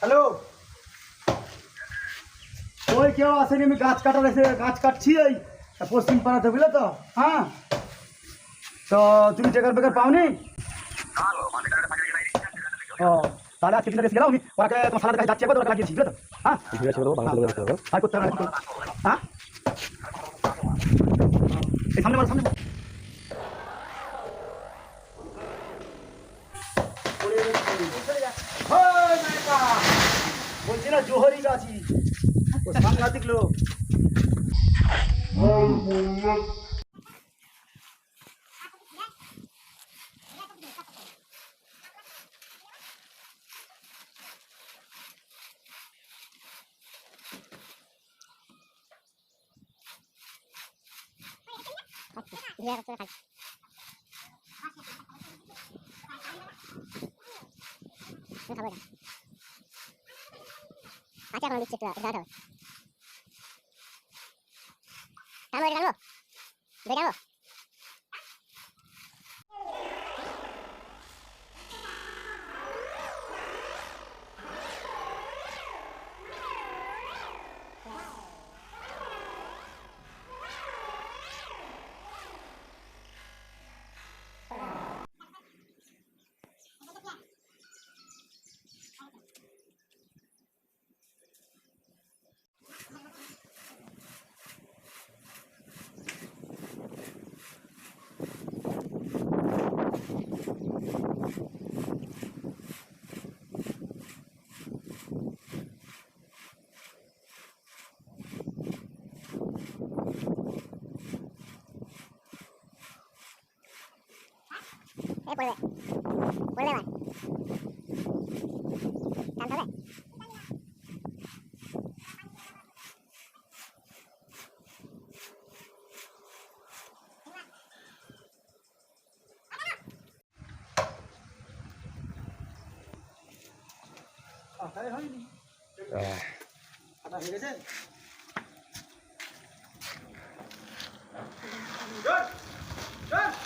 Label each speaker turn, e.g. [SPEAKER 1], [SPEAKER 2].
[SPEAKER 1] Hello, ওই কেউ আসেনি, আমি গাছ কাটার এসে গাছ কাটছি এই পশ্চিম পাড়াতে, বুঝলে তো? হ্যাঁ, তো তুমি টেকার বেকার পাওনি? ও তাহলে আজকে দিনটা গেছিলাম আমি, ওরাকে তোমার সালাদের কাছে যাচ্ছি, একবার ওরা লাগিয়েছি, বুঝলে তো? হ্যাঁ, আর করতে হবে না। হ্যাঁ, এই সামনে বলো, সামনে বলো। বলছি না জোহরি গাছি, সাংঘাতিক লোক।
[SPEAKER 2] আচ্ছা এখন দিচ্ছি একটু দাঁড়াতে হবে টানো এটা টানো বেটানো পড়বে পড়বে এবার টানতে হবে
[SPEAKER 1] হয়নি, আটা হয়ে গেছে। Good. Good.